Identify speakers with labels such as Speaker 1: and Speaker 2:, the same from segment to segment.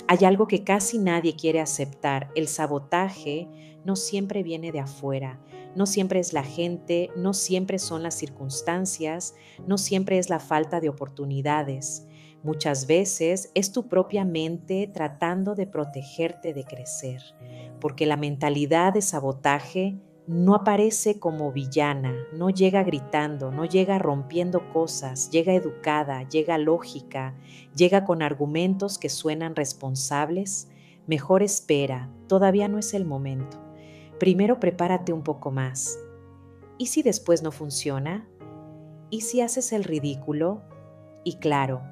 Speaker 1: Hay algo que casi nadie quiere aceptar. El sabotaje no siempre viene de afuera, no siempre es la gente, no siempre son las circunstancias, no siempre es la falta de oportunidades. Muchas veces es tu propia mente tratando de protegerte de crecer, porque la mentalidad de sabotaje no aparece como villana, no llega gritando, no llega rompiendo cosas, llega educada, llega lógica, llega con argumentos que suenan responsables. Mejor espera, todavía no es el momento. Primero prepárate un poco más. ¿Y si después no funciona? ¿Y si haces el ridículo? Y claro,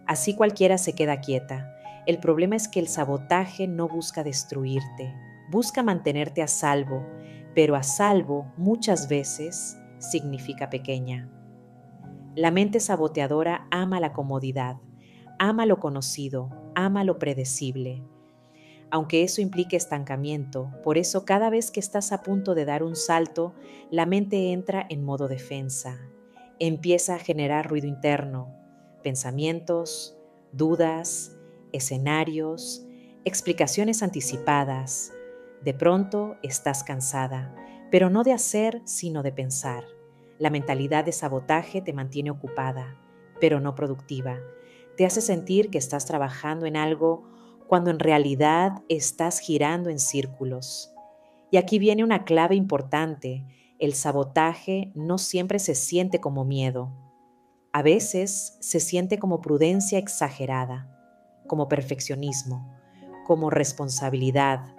Speaker 1: así cualquiera se queda quieta. El problema es que el sabotaje no busca destruirte, busca mantenerte a salvo, pero a salvo muchas veces significa pequeña. La mente saboteadora ama la comodidad, ama lo conocido, ama lo predecible, aunque eso implique estancamiento. Por eso cada vez que estás a punto de dar un salto, la mente entra en modo defensa. Empieza a generar ruido interno, pensamientos, dudas, escenarios, explicaciones anticipadas. De pronto estás cansada, pero no de hacer, sino de pensar. La mentalidad de sabotaje te mantiene ocupada, pero no productiva. Te hace sentir que estás trabajando en algo cuando en realidad estás girando en círculos. Y aquí viene una clave importante. El sabotaje no siempre se siente como miedo. A veces se siente como prudencia exagerada, como perfeccionismo, como responsabilidad,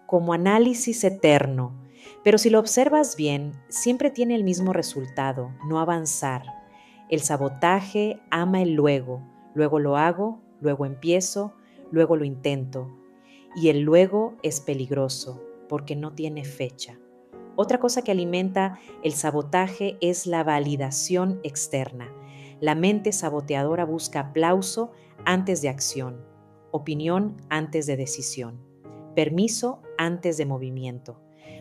Speaker 1: como análisis eterno. Pero si lo observas bien, siempre tiene el mismo resultado, no avanzar. El sabotaje ama el luego. Luego lo hago, luego empiezo, luego lo intento. Y el luego es peligroso porque no tiene fecha. Otra cosa que alimenta el sabotaje es la validación externa. La mente saboteadora busca aplauso antes de acción, opinión antes de decisión, permiso antes de movimiento.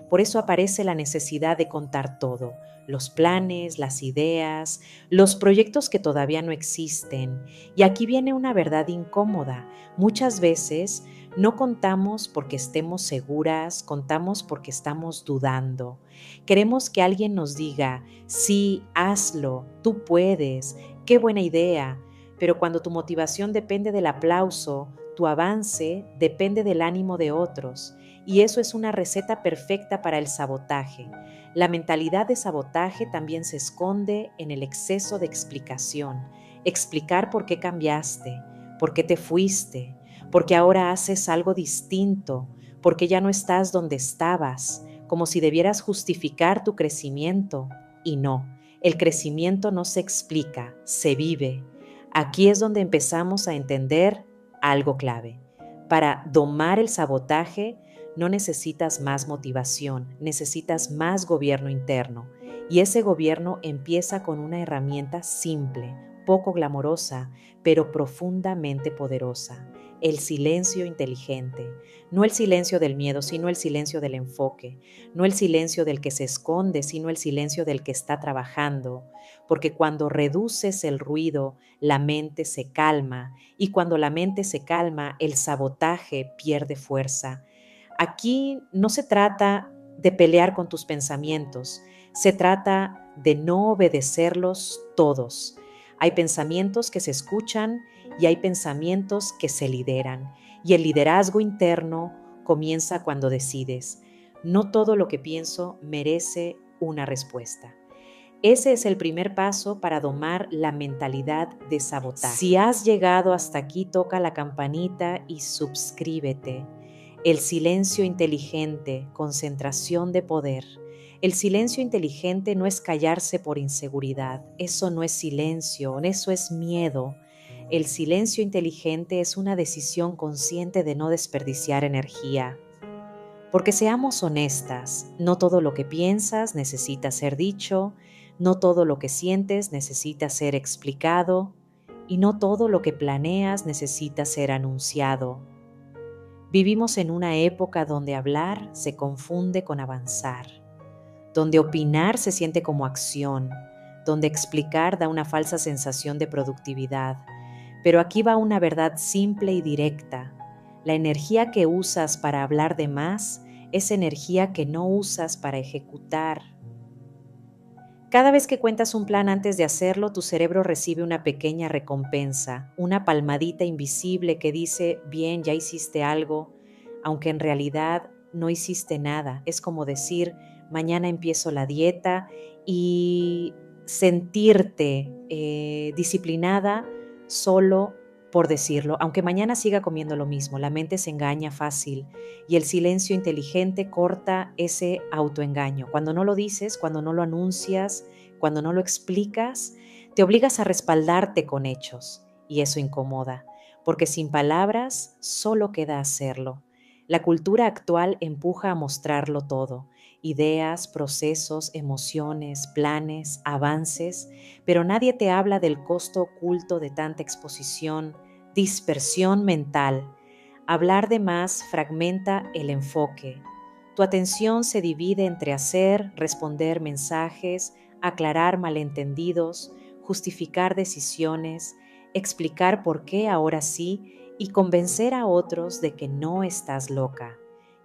Speaker 1: Por eso aparece la necesidad de contar todo, los planes, las ideas, los proyectos que todavía no existen. Y aquí viene una verdad incómoda. Muchas veces no contamos porque estemos seguras, contamos porque estamos dudando. Queremos que alguien nos diga, sí, hazlo, tú puedes, qué buena idea. Pero cuando tu motivación depende del aplauso, tu avance depende del ánimo de otros. Y eso es una receta perfecta para el sabotaje. La mentalidad de sabotaje también se esconde en el exceso de explicación. Explicar por qué cambiaste, por qué te fuiste, porque ahora haces algo distinto, porque ya no estás donde estabas, como si debieras justificar tu crecimiento. Y no, el crecimiento no se explica, se vive. Aquí es donde empezamos a entender algo clave. Para domar el sabotaje no necesitas más motivación, necesitas más gobierno interno. Y ese gobierno empieza con una herramienta simple, poco glamorosa, pero profundamente poderosa: el silencio inteligente. No el silencio del miedo, sino el silencio del enfoque. No el silencio del que se esconde, sino el silencio del que está trabajando. Porque cuando reduces el ruido, la mente se calma. Y cuando la mente se calma, el sabotaje pierde fuerza. Aquí no se trata de pelear con tus pensamientos, se trata de no obedecerlos todos. Hay pensamientos que se escuchan y hay pensamientos que se lideran. Y el liderazgo interno comienza cuando decides: no todo lo que pienso merece una respuesta. Ese es el primer paso para domar la mentalidad de sabotaje. Si has llegado hasta aquí, toca la campanita y suscríbete. El silencio inteligente, concentración de poder. El silencio inteligente no es callarse por inseguridad. Eso no es silencio, eso es miedo. El silencio inteligente es una decisión consciente de no desperdiciar energía. Porque seamos honestas, no todo lo que piensas necesita ser dicho, no todo lo que sientes necesita ser explicado, y no todo lo que planeas necesita ser anunciado. Vivimos en una época donde hablar se confunde con avanzar, donde opinar se siente como acción, donde explicar da una falsa sensación de productividad. Pero aquí va una verdad simple y directa. La energía que usas para hablar de más es energía que no usas para ejecutar. Cada vez que cuentas un plan antes de hacerlo, tu cerebro recibe una pequeña recompensa, una palmadita invisible que dice, bien, ya hiciste algo, aunque en realidad no hiciste nada. Es como decir, mañana empiezo la dieta y sentirte disciplinada solo por decirlo, aunque mañana siga comiendo lo mismo. La mente se engaña fácil y el silencio inteligente corta ese autoengaño. Cuando no lo dices, cuando no lo anuncias, cuando no lo explicas, te obligas a respaldarte con hechos y eso incomoda, porque sin palabras solo queda hacerlo. La cultura actual empuja a mostrarlo todo, ideas, procesos, emociones, planes, avances, pero nadie te habla del costo oculto de tanta exposición, dispersión mental. Hablar de más fragmenta el enfoque. Tu atención se divide entre hacer, responder mensajes, aclarar malentendidos, justificar decisiones, explicar por qué ahora sí y convencer a otros de que no estás loca.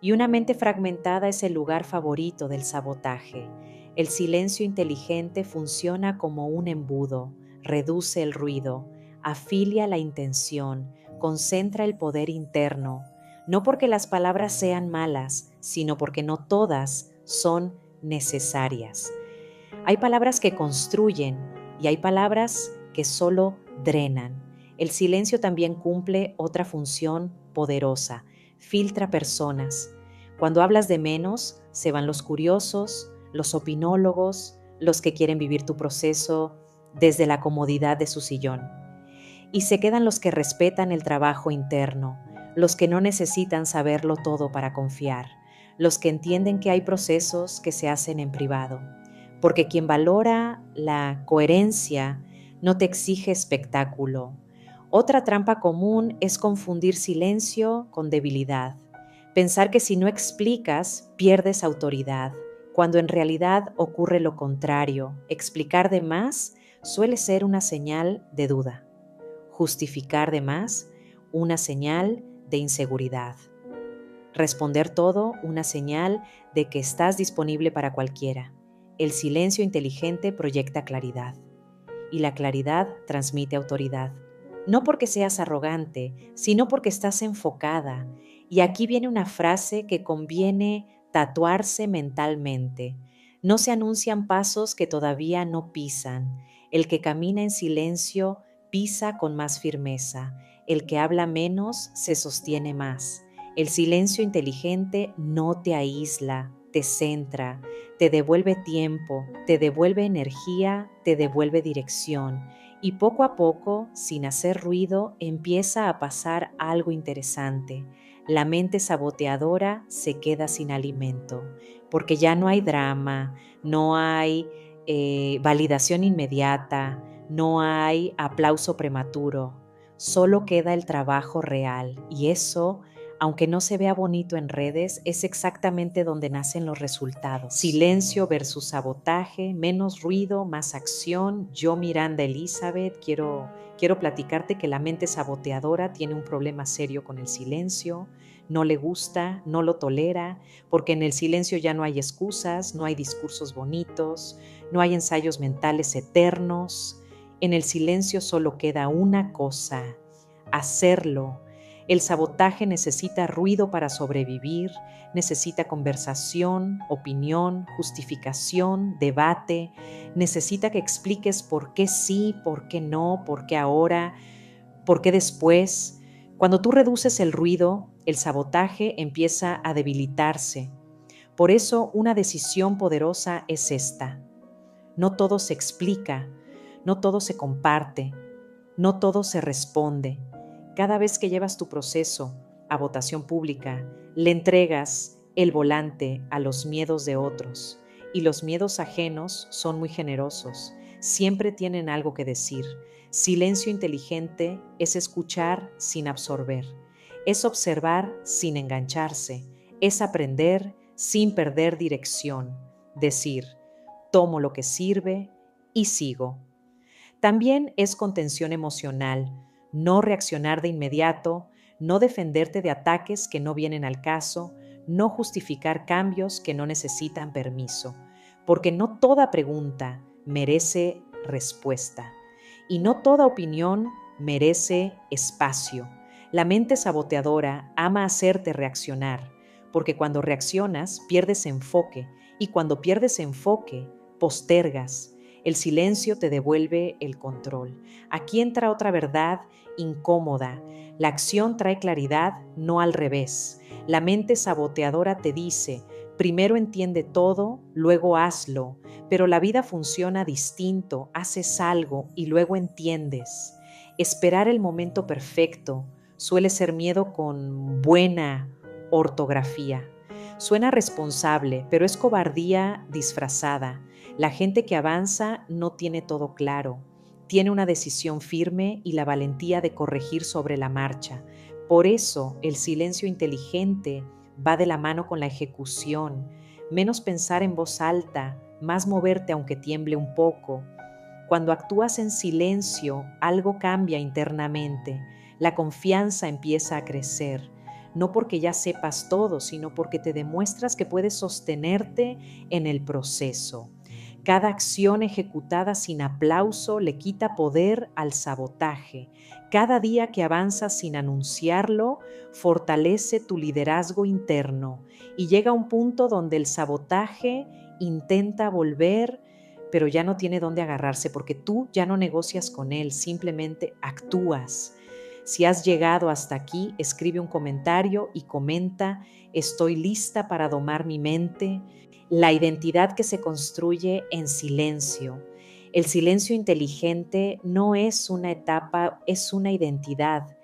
Speaker 1: Y una mente fragmentada es el lugar favorito del sabotaje. El silencio inteligente funciona como un embudo, reduce el ruido, afilia la intención, concentra el poder interno, no porque las palabras sean malas, sino porque no todas son necesarias. Hay palabras que construyen y hay palabras que solo drenan. El silencio también cumple otra función poderosa, filtra personas. Cuando hablas de menos, se van los curiosos, los opinólogos, los que quieren vivir tu proceso desde la comodidad de su sillón. Y se quedan los que respetan el trabajo interno, los que no necesitan saberlo todo para confiar, los que entienden que hay procesos que se hacen en privado. Porque quien valora la coherencia no te exige espectáculo. Otra trampa común es confundir silencio con debilidad. Pensar que si no explicas, pierdes autoridad, cuando en realidad ocurre lo contrario. Explicar de más suele ser una señal de duda. Justificar de más, una señal de inseguridad. Responder todo, una señal de que estás disponible para cualquiera. El silencio inteligente proyecta claridad y la claridad transmite autoridad. No porque seas arrogante, sino porque estás enfocada. Y aquí viene una frase que conviene tatuarse mentalmente. No se anuncian pasos que todavía no pisan. El que camina en silencio pisa con más firmeza. El que habla menos se sostiene más. El silencio inteligente no te aísla, te centra, te devuelve tiempo, te devuelve energía, te devuelve dirección. Y poco a poco, sin hacer ruido, empieza a pasar algo interesante. La mente saboteadora se queda sin alimento, porque ya no hay drama, no hay validación inmediata, no hay aplauso prematuro, solo queda el trabajo real y eso, aunque no se vea bonito en redes, es exactamente donde nacen los resultados. Silencio versus sabotaje, menos ruido, más acción. Yo, Miranda Elizabeth, quiero platicarte que la mente saboteadora tiene un problema serio con el silencio, no le gusta, no lo tolera, porque en el silencio ya no hay excusas, no hay discursos bonitos, no hay ensayos mentales eternos. En el silencio solo queda una cosa: hacerlo. El sabotaje necesita ruido para sobrevivir, necesita conversación, opinión, justificación, debate, necesita que expliques por qué sí, por qué no, por qué ahora, por qué después. Cuando tú reduces el ruido, el sabotaje empieza a debilitarse. Por eso una decisión poderosa es esta: no todo se explica, no todo se comparte, no todo se responde. Cada vez que llevas tu proceso a votación pública, le entregas el volante a los miedos de otros. Y los miedos ajenos son muy generosos. Siempre tienen algo que decir. Silencio inteligente es escuchar sin absorber. Es observar sin engancharse. Es aprender sin perder dirección. Decir, tomo lo que sirve y sigo. También es contención emocional, no reaccionar de inmediato, no defenderte de ataques que no vienen al caso, no justificar cambios que no necesitan permiso, porque no toda pregunta merece respuesta y no toda opinión merece espacio. La mente saboteadora ama hacerte reaccionar, porque cuando reaccionas pierdes enfoque y cuando pierdes enfoque postergas. El silencio te devuelve el control. Aquí entra otra verdad incómoda. La acción trae claridad, no al revés. La mente saboteadora te dice, primero entiende todo, luego hazlo, pero la vida funciona distinto, haces algo y luego entiendes. Esperar el momento perfecto suele ser miedo con buena ortografía. Suena responsable, pero es cobardía disfrazada. La gente que avanza no tiene todo claro. Tiene una decisión firme y la valentía de corregir sobre la marcha. Por eso el silencio inteligente va de la mano con la ejecución. Menos pensar en voz alta, más moverte aunque tiemble un poco. Cuando actúas en silencio, algo cambia internamente. La confianza empieza a crecer. No porque ya sepas todo, sino porque te demuestras que puedes sostenerte en el proceso. Cada acción ejecutada sin aplauso le quita poder al sabotaje. Cada día que avanzas sin anunciarlo, fortalece tu liderazgo interno y llega un punto donde el sabotaje intenta volver, pero ya no tiene dónde agarrarse porque tú ya no negocias con él, simplemente actúas. Si has llegado hasta aquí, escribe un comentario y comenta: estoy lista para domar mi mente. La identidad que se construye en silencio. El silencio inteligente no es una etapa, es una identidad.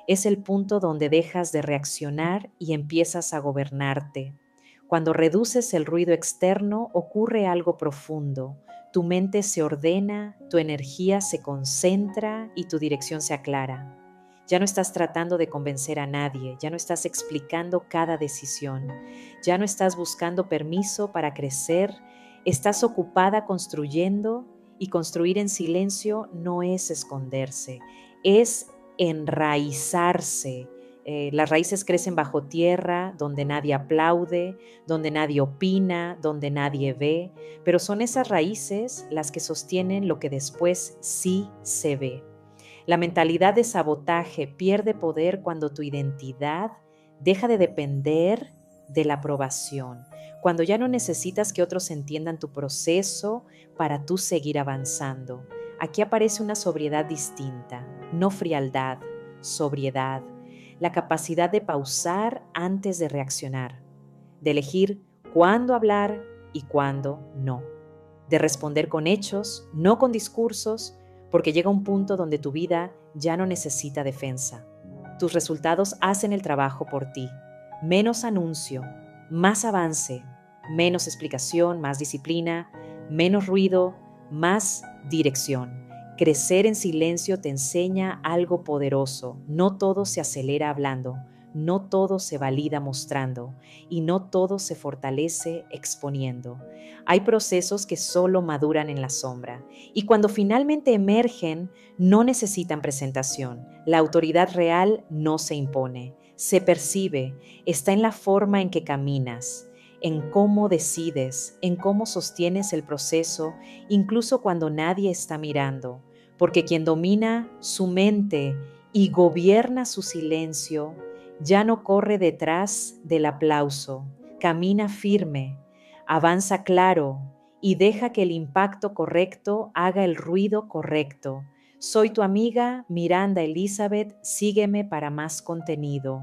Speaker 1: Es el punto donde dejas de reaccionar y empiezas a gobernarte. Cuando reduces el ruido externo, ocurre algo profundo. Tu mente se ordena, tu energía se concentra y tu dirección se aclara. Ya no estás tratando de convencer a nadie, ya no estás explicando cada decisión, ya no estás buscando permiso para crecer, estás ocupada construyendo, y construir en silencio no es esconderse, es enraizarse. Las raíces crecen bajo tierra, donde nadie aplaude, donde nadie opina, donde nadie ve, pero son esas raíces las que sostienen lo que después sí se ve. La mentalidad de sabotaje pierde poder cuando tu identidad deja de depender de la aprobación, cuando ya no necesitas que otros entiendan tu proceso para tú seguir avanzando. Aquí aparece una sobriedad distinta, no frialdad, sobriedad, la capacidad de pausar antes de reaccionar, de elegir cuándo hablar y cuándo no, de responder con hechos, no con discursos, porque llega un punto donde tu vida ya no necesita defensa. Tus resultados hacen el trabajo por ti. Menos anuncio, más avance, menos explicación, más disciplina, menos ruido, más dirección. Crecer en silencio te enseña algo poderoso. No todo se acelera hablando, no todo se valida mostrando y no todo se fortalece exponiendo. Hay procesos que solo maduran en la sombra y cuando finalmente emergen no necesitan presentación. La autoridad real no se impone, se percibe, está en la forma en que caminas, en cómo decides, en cómo sostienes el proceso, incluso cuando nadie está mirando, porque quien domina su mente y gobierna su silencio ya no corre detrás del aplauso, camina firme, avanza claro y deja que el impacto correcto haga el ruido correcto. Soy tu amiga Miranda Elizabeth, sígueme para más contenido.